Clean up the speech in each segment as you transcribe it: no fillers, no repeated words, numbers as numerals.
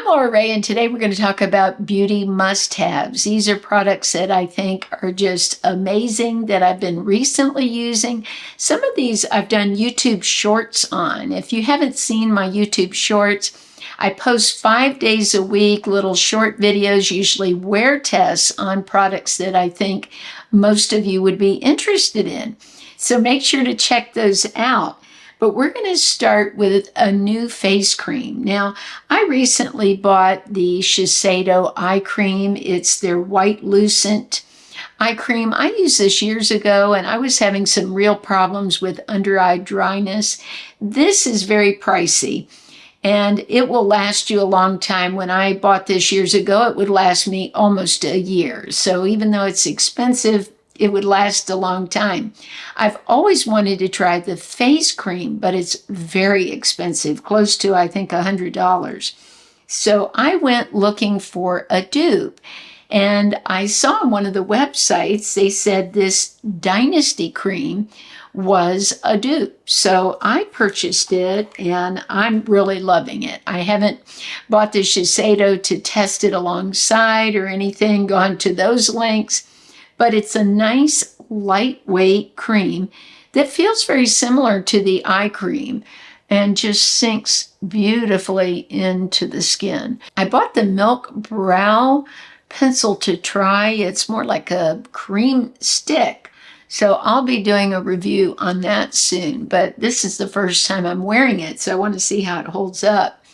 Laura Ray, and today we're going to talk about beauty must-haves. These are products that I think are just amazing that I've been recently using. Some of these I've done YouTube shorts on. If you haven't seen my YouTube shorts, I post 5 days a week, little short videos, usually wear tests on products that I think most of you would be interested in. So make sure to check those out. But we're going to start with a new face cream. Now, I recently bought the Shiseido eye cream. It's their White Lucent eye cream. I used this years ago, and I was having some real problems with under-eye dryness. This is very pricey, and it will last you a long time. When I bought this years ago, it would last me almost a year. So even though it's expensive, it would last a long time. I've always wanted to try the face cream, but it's very expensive, close to, I think, $100. So I went looking for a dupe, and I saw on one of the websites, they said this Dynasty cream was a dupe. So I purchased it, and I'm really loving it. I haven't bought the Shiseido to test it alongside or anything, gone to those links. But it's a nice, lightweight cream that feels very similar to the eye cream and just sinks beautifully into the skin. I bought the Milk Brow Pencil to try. It's more like a cream stick. So I'll be doing a review on that soon. But this is the first time I'm wearing it, so I want to see how it holds up.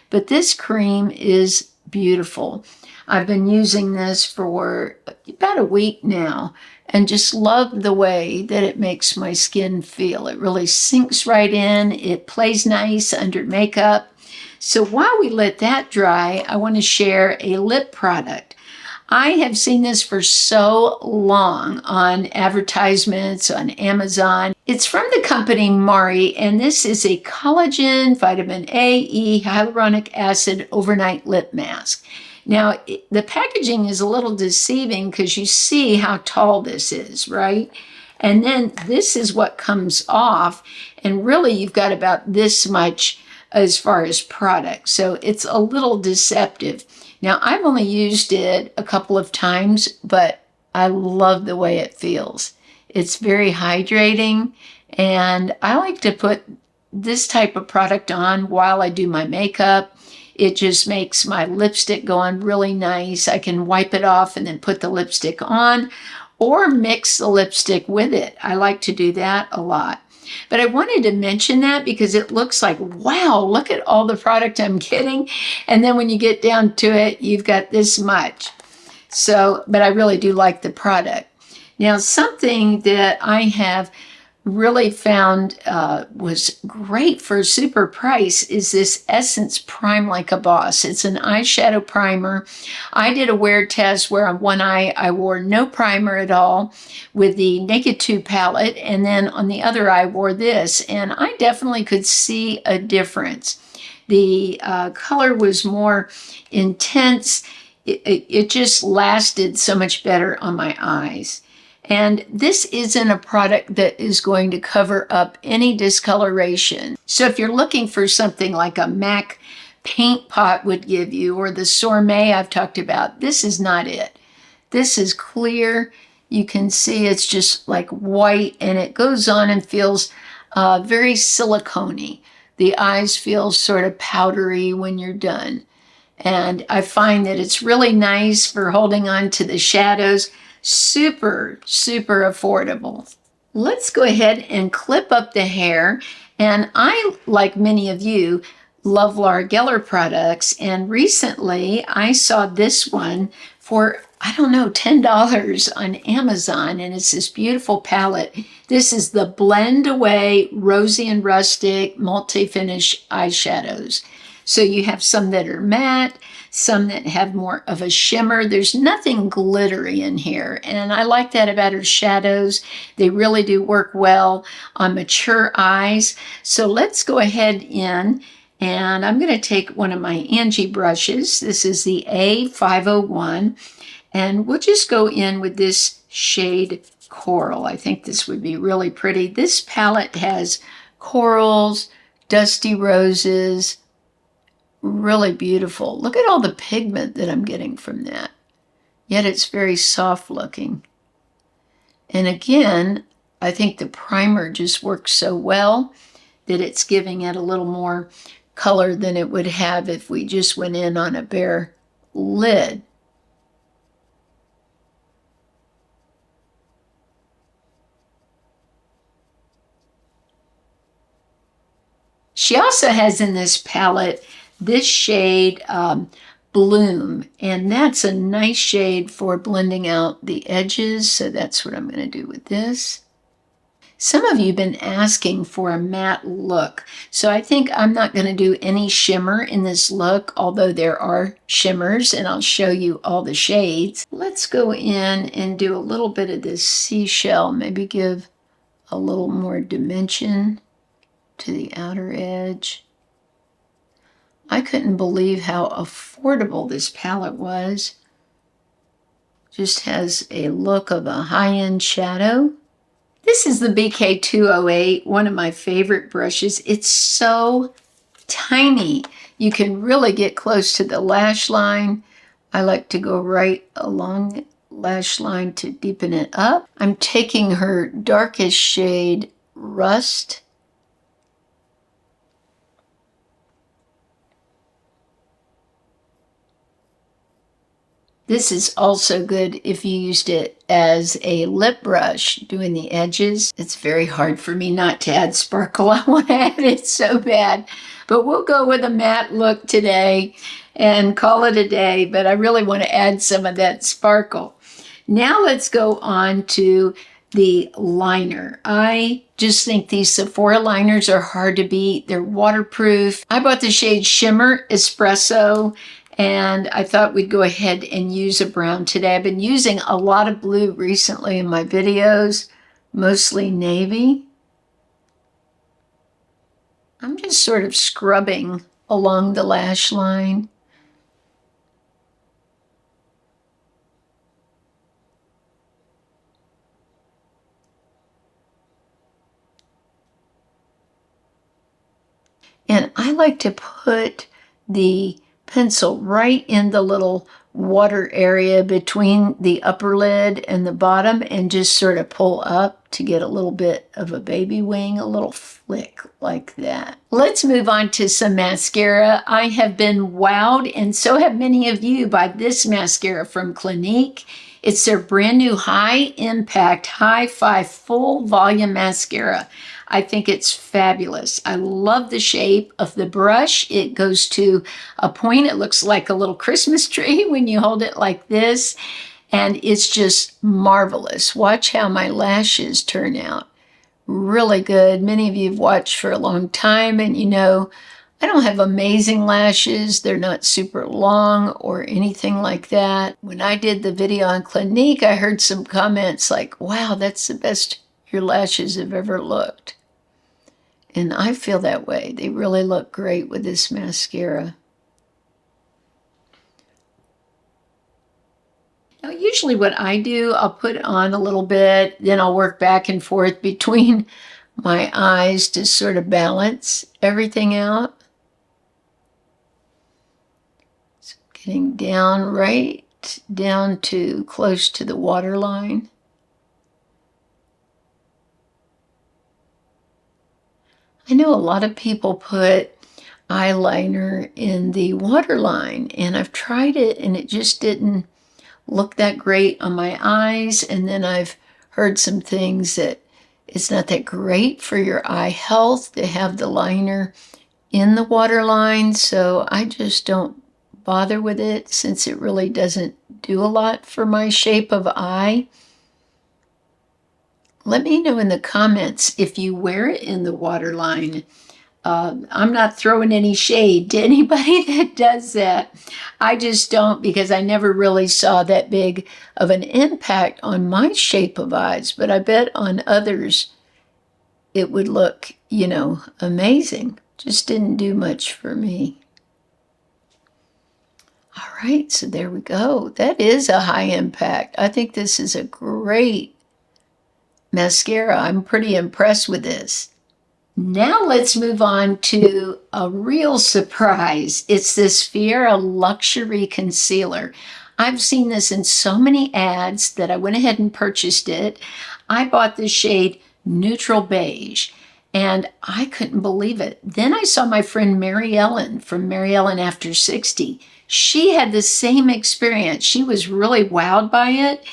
But this cream is beautiful. I've been using this for about a week now and just love the way that it makes my skin feel. It really sinks right in. It plays nice under makeup. So while we let that dry, I want to share a lip product. I have seen this for so long on advertisements on Amazon. It's from the company Mari, and this is a collagen, vitamin A, E, hyaluronic acid overnight lip mask. Now, the packaging is a little deceiving because you see how tall this is, right? And then this is what comes off, and really you've got about this much as far as product. So it's a little deceptive. Now, I've only used it a couple of times, but I love the way it feels. It's very hydrating, and I like to put this type of product on while I do my makeup. It just makes my lipstick go on really nice. I can wipe it off and then put the lipstick on or mix the lipstick with it. I like to do that a lot. But I wanted to mention that because it looks like, wow, look at all the product I'm getting. And then when you get down to it, you've got this much. So, but I really do like the product. Now, something that I have really found was great for a super price is this Essence Prime Like a Boss. It's an eyeshadow primer. I did a wear test where on one eye I wore no primer at all with the Naked 2 palette, and then on the other eye wore this, and I definitely could see a difference. The color was more intense. It just lasted so much better on my eyes. And this isn't a product that is going to cover up any discoloration. So if you're looking for something like a MAC paint pot would give you, or the Sorbet I've talked about, this is not it. This is clear. You can see it's just like white, and it goes on and feels very silicone-y. The eyes feel sort of powdery when you're done. And I find that it's really nice for holding on to the shadows. Super, super affordable. Let's go ahead and clip up the hair. And I, like many of you, love Laura Geller products. And recently I saw this one for, I don't know, $10 on Amazon. And it's this beautiful palette. This is the Blend Away Rosy and Rustic Multi-Finish Eyeshadows. So you have some that are matte, some that have more of a shimmer. There's nothing glittery in here, and I like that about her shadows. They really do work well on mature eyes. So let's go ahead in, and I'm going to take one of my Angie brushes. This is the A501, and we'll just go in with this shade Coral. I think this would be really pretty. This palette has corals, dusty roses, really beautiful. Look at all the pigment that I'm getting from that. Yet it's very soft looking. And again, I think the primer just works so well that it's giving it a little more color than it would have if we just went in on a bare lid. She also has in this palette this shade Bloom, and that's a nice shade for blending out the edges, so that's what I'm going to do with this. Some of you have been asking for a matte look, so I think I'm not going to do any shimmer in this look, although there are shimmers, and I'll show you all the shades. Let's go in and do a little bit of this seashell, maybe give a little more dimension to the outer edge. I couldn't believe how affordable this palette was. Just has a look of a high-end shadow. This is the BK208, one of my favorite brushes. It's so tiny. You can really get close to the lash line. I like to go right along the lash line to deepen it up. I'm taking her darkest shade, Rust. This is also good if you used it as a lip brush doing the edges. It's very hard for me not to add sparkle. I want to add it so bad. But we'll go with a matte look today and call it a day. But I really want to add some of that sparkle. Now let's go on to the liner. I just think these Sephora liners are hard to beat. They're waterproof. I bought the shade Shimmer Espresso, and I thought we'd go ahead and use a brown today. I've been using a lot of blue recently in my videos, mostly navy. I'm just sort of scrubbing along the lash line. And I like to put the pencil right in the little water area between the upper lid and the bottom and just sort of pull up to get a little bit of a baby wing, a little flick like that. Let's move on to some mascara. I have been wowed, and so have many of you, by this mascara from Clinique. It's their brand new high impact, high five full volume mascara. I think it's fabulous. I love the shape of the brush. It goes to a point. It looks like a little Christmas tree when you hold it like this. And it's just marvelous. Watch how my lashes turn out. Really good. Many of you have watched for a long time, and you know I don't have amazing lashes. They're not super long or anything like that. When I did the video on Clinique, I heard some comments like, wow, that's the best your lashes have ever looked. And I feel that way. They really look great with this mascara. Now, usually what I do, I'll put on a little bit, then I'll work back and forth between my eyes to sort of balance everything out. So getting down right down to close to the waterline. I know a lot of people put eyeliner in the waterline, and I've tried it and it just didn't look that great on my eyes. And then I've heard some things that it's not that great for your eye health to have the liner in the waterline, so I just don't bother with it since it really doesn't do a lot for my shape of eye. Let me know in the comments if you wear it in the waterline. I'm not throwing any shade to anybody that does that. I just don't, because I never really saw that big of an impact on my shape of eyes, but I bet on others it would look, amazing. Just didn't do much for me. All right, so there we go. That is a high impact. I think this is a great mascara. I'm pretty impressed with this. Now let's move on to a real surprise. It's this Fiera Luxury Concealer. I've seen this in so many ads that I went ahead and purchased it. I bought the shade Neutral Beige, and I couldn't believe it. Then I saw my friend Mary Ellen from Mary Ellen After 60. She had the same experience. She was really wowed by it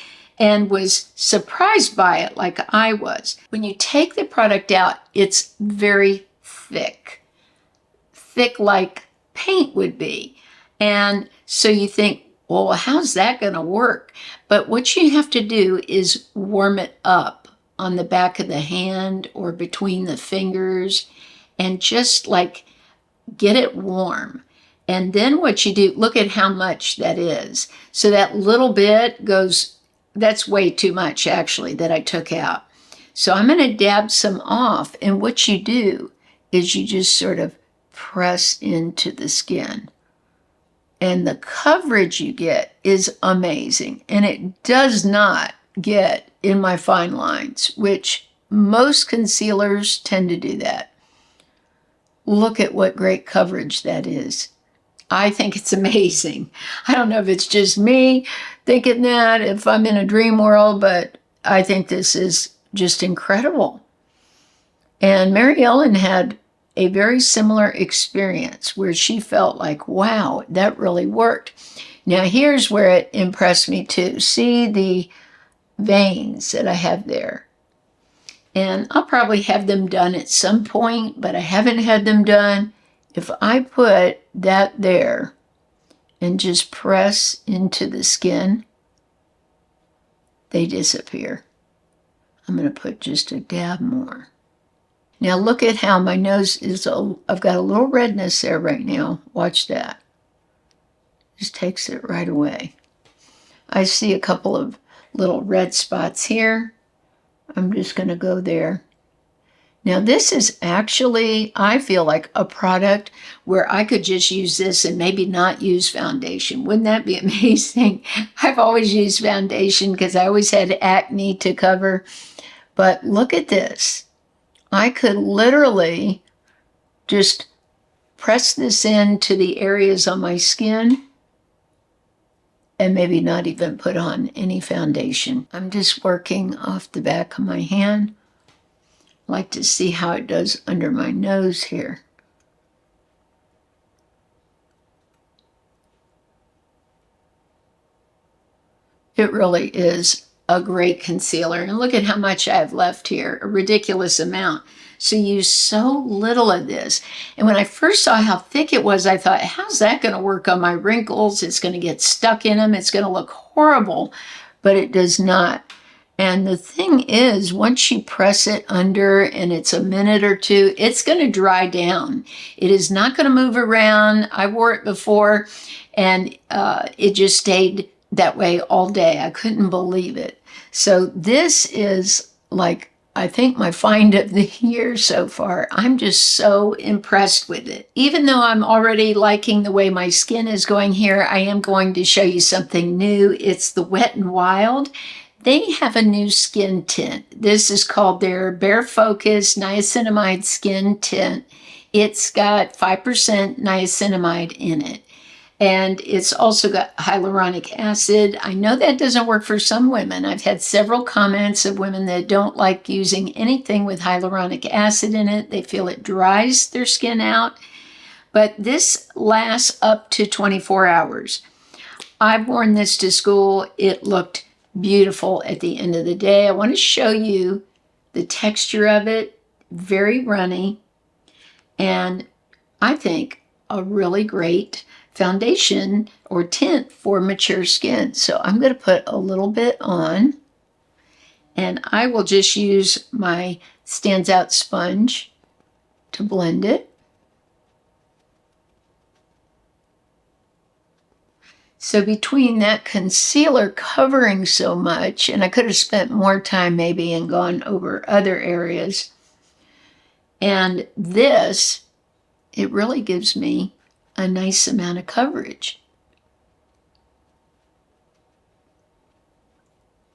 and was surprised by it like I was. When you take the product out, it's very thick, thick like paint would be. And so you think, well, how's that going to work? But what you have to do is warm it up on the back of the hand or between the fingers and just like get it warm. And then what you do, look at how much that is. So that little bit goes, that's way too much actually that I took out. So I'm going to dab some off. And what you do is you just sort of press into the skin. And the coverage you get is amazing. And it does not get in my fine lines, which most concealers tend to do that. Look at what great coverage that is. I think it's amazing. I don't know if it's just me thinking that, if I'm in a dream world, but I think this is just incredible. And Mary Ellen had a very similar experience where she felt like, wow, that really worked. Now here's where it impressed me too. See the veins that I have there. And I'll probably have them done at some point, but I haven't had them done. If I put that there and just press into the skin, they disappear. I'm going to put just a dab more. Now look at how my nose is, I've got a little redness there right now. Watch that. Just takes it right away. I see a couple of little red spots here. I'm just going to go there. Now this is actually, I feel like a product where I could just use this and maybe not use foundation. Wouldn't that be amazing? I've always used foundation because I always had acne to cover. But look at this. I could literally just press this into the areas on my skin and maybe not even put on any foundation. I'm just working off the back of my hand. I like to see how it does under my nose here. It really is a great concealer. And look at how much I have left here, a ridiculous amount. So use so little of this. And when I first saw how thick it was, I thought, how's that going to work on my wrinkles? It's going to get stuck in them. It's going to look horrible, but it does not. And the thing is, once you press it under and it's a minute or two, it's going to dry down. It is not going to move around. I wore it before and it just stayed that way all day. I couldn't believe it. So this is like, I think my find of the year so far. I'm just so impressed with it. Even though I'm already liking the way my skin is going here, I am going to show you something new. It's the Wet n Wild. They have a new skin tint. This is called their Bare Focus Niacinamide Skin Tint. It's got 5% niacinamide in it. And it's also got hyaluronic acid. I know that doesn't work for some women. I've had several comments of women that don't like using anything with hyaluronic acid in it. They feel it dries their skin out. But this lasts up to 24 hours. I've worn this to school. It looked beautiful at the end of the day. I want to show you the texture of it. Very runny. And I think a really great foundation or tint for mature skin. So I'm going to put a little bit on and I will just use my Stands Out sponge to blend it. So between that concealer covering so much, and I could have spent more time maybe and gone over other areas, and this, it really gives me a nice amount of coverage.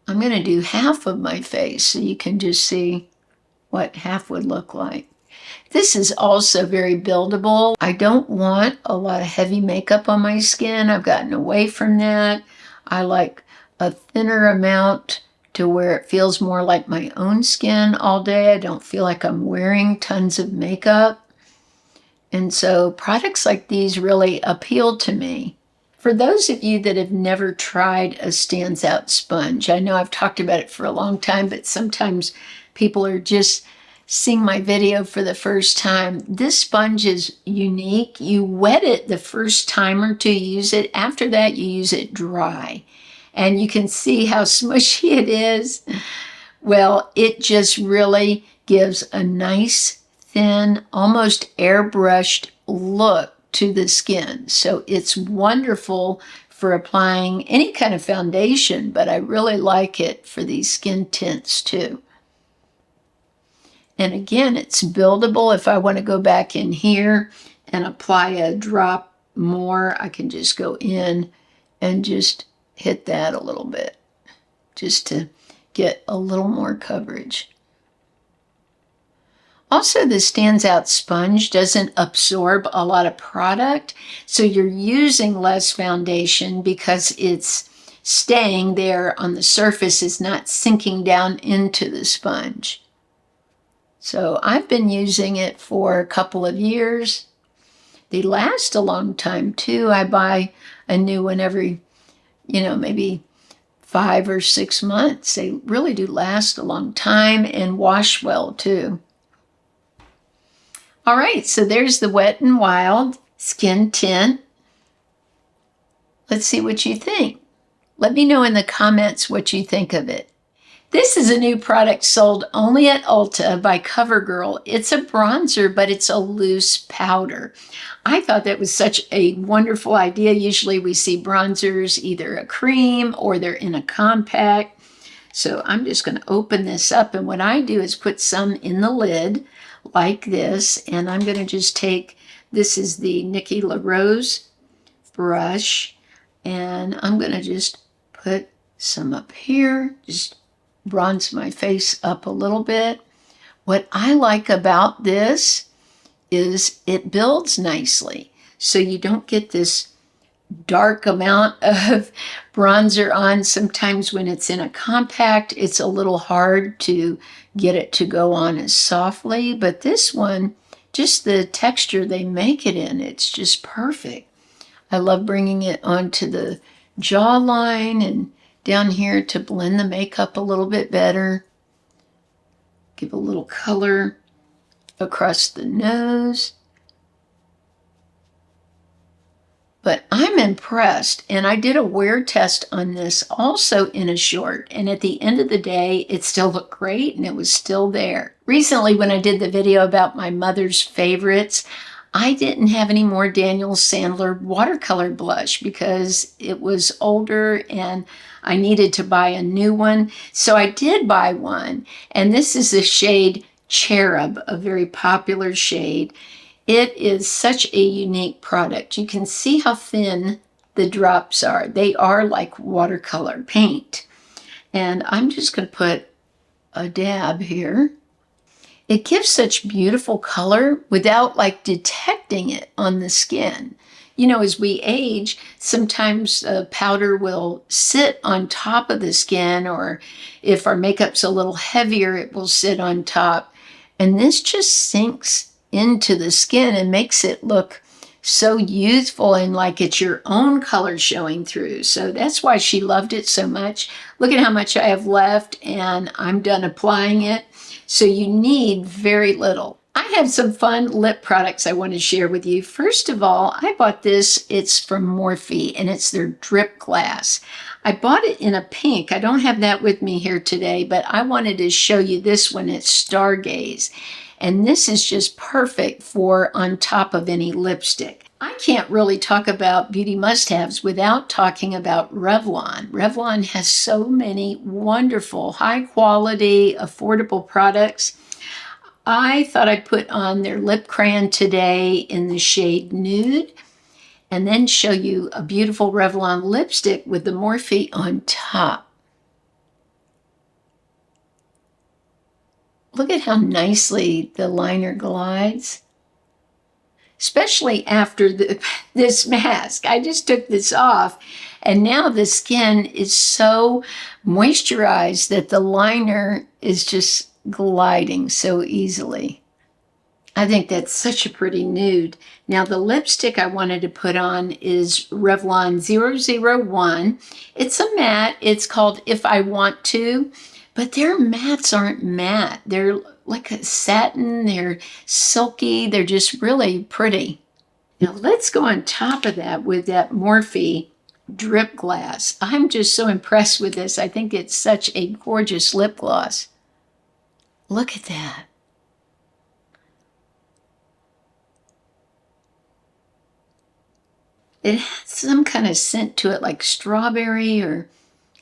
I'm going to do half of my face so you can just see what half would look like. This is also very buildable. I don't want a lot of heavy makeup on my skin. I've gotten away from that. I like a thinner amount to where it feels more like my own skin all day. I don't feel like I'm wearing tons of makeup. And so products like these really appeal to me. For those of you that have never tried a Stands Out sponge, I know I've talked about it for a long time, but sometimes people are just seeing my video for the first time. This sponge is unique. You wet it the first time or two you use it. After that, you use it dry. And you can see how smushy it is. Well, it just really gives a nice, thin, almost airbrushed look to the skin. So it's wonderful for applying any kind of foundation, but I really like it for these skin tints too. And again, it's buildable. If I want to go back in here and apply a drop more, I can just go in and just hit that a little bit just to get a little more coverage. Also, the Stands Out sponge doesn't absorb a lot of product, so you're using less foundation because it's staying there on the surface, is not sinking down into the sponge. So I've been using it for a couple of years. They last a long time too. I buy a new one every, maybe 5 or 6 months. They really do last a long time and wash well too. All right, so there's the Wet n Wild Skin Tint. Let's see what you think. Let me know in the comments what you think of it. This is a new product sold only at Ulta by CoverGirl. It's a bronzer, but it's a loose powder. I thought that was such a wonderful idea. Usually we see bronzers either a cream or they're in a compact. So I'm just going to open this up, and what I do is put some in the lid like this, and I'm going to just take, this is the Nikki LaRose brush, and I'm going to just put some up here, just bronze my face up a little bit. What I like about this is it builds nicely, so you don't get this dark amount of bronzer on. Sometimes when it's in a compact, it's a little hard to get it to go on as softly, but this one, just the texture they make it in, it's just perfect. I love bringing it onto the jawline and down here to blend the makeup a little bit better. Give a little color across the nose. But I'm impressed, and I did a wear test on this also in a short, and at the end of the day, it still looked great and it was still there. Recently, when I did the video about my mother's favorites, I didn't have any more Daniel Sandler watercolor blush because it was older and I needed to buy a new one. So I did buy one, and this is the shade Cherub, a very popular shade. It is such a unique product. You can see how thin the drops are. They are like watercolor paint. And I'm just going to put a dab here. It gives such beautiful color without like detecting it on the skin. As we age, sometimes powder will sit on top of the skin, or if our makeup's a little heavier, it will sit on top. And this just sinks into the skin and makes it look so youthful and like it's your own color showing through. So that's why she loved it so much. Look at how much I have left, and I'm done applying it. So you need very little. I have some fun lip products I want to share with you. First of all, I bought this. It's from Morphe, and it's their Drip Glass. I bought it in a pink. I don't have that with me here today, but I wanted to show you this one. It's Stargaze. And this is just perfect for on top of any lipstick. I can't really talk about beauty must-haves without talking about Revlon. Revlon has so many wonderful, high-quality, affordable products. I thought I'd put on their lip crayon today in the shade Nude, and then show you a beautiful Revlon lipstick with the Morphe on top. Look at how nicely the liner glides. Especially after this mask. I just took this off, and now the skin is so moisturized that the liner is just gliding so easily. I think that's such a pretty nude. Now the lipstick I wanted to put on is Revlon 001. It's a matte. It's called If I Want To, but their mattes aren't matte. They're like a satin. They're silky. They're just really pretty. Now let's go on top of that with that Morphe drip glass. I'm just so impressed with this. I think it's such a gorgeous lip gloss. Look at that. It has some kind of scent to it, like strawberry, or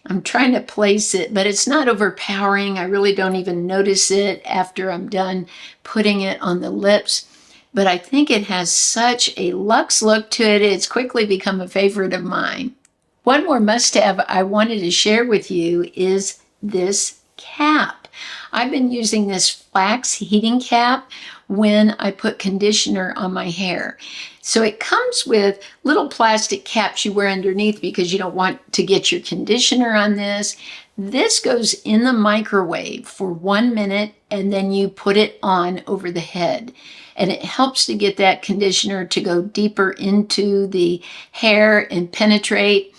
I'm trying to place it, but it's not overpowering. I really don't even notice it after I'm done putting it on the lips. But I think it has such a luxe look to it. It's quickly become a favorite of mine. One more must-have I wanted to share with you is this cap. I've been using this flax heating cap when I put conditioner on my hair. So it comes with little plastic caps you wear underneath because you don't want to get your conditioner on this. This goes in the microwave for 1 minute and then you put it on over the head. And it helps to get that conditioner to go deeper into the hair and penetrate.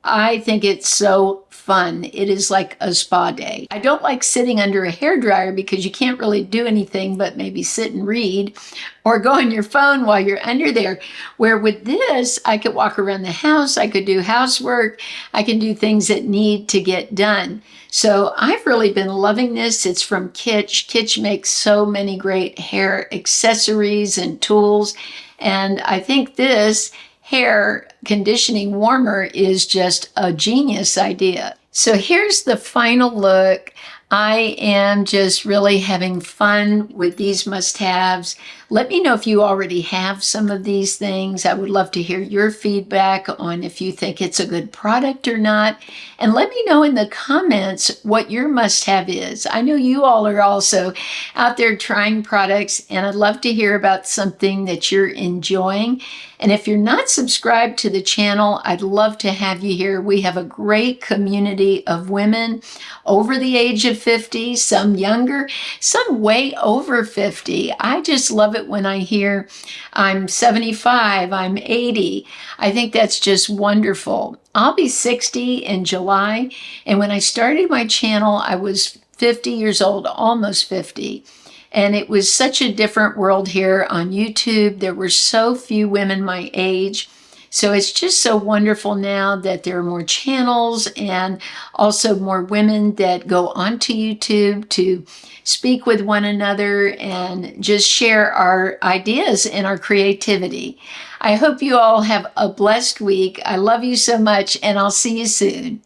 I think it's so fun. It is like a spa day. I don't like sitting under a hairdryer because you can't really do anything but maybe sit and read or go on your phone while you're under there. Where with this, I could walk around the house, I could do housework, I can do things that need to get done. So I've really been loving this. It's from Kitsch. Kitsch makes so many great hair accessories and tools. And I think this hair conditioning warmer is just a genius idea. So here's the final look. I am just really having fun with these must-haves. Let me know if you already have some of these things. I would love to hear your feedback on if you think it's a good product or not. And let me know in the comments what your must-have is. I know you all are also out there trying products, and I'd love to hear about something that you're enjoying. And if you're not subscribed to the channel, I'd love to have you here. We have a great community of women over the age of 50, some younger, some way over 50. I just love it when I hear I'm 75, I'm 80. I think that's just wonderful. I'll be 60 in July, and when I started my channel, I was 50 years old, almost 50. And it was such a different world here on YouTube. There were so few women my age. So it's just so wonderful now that there are more channels and also more women that go onto YouTube to speak with one another and just share our ideas and our creativity. I hope you all have a blessed week. I love you so much, and I'll see you soon.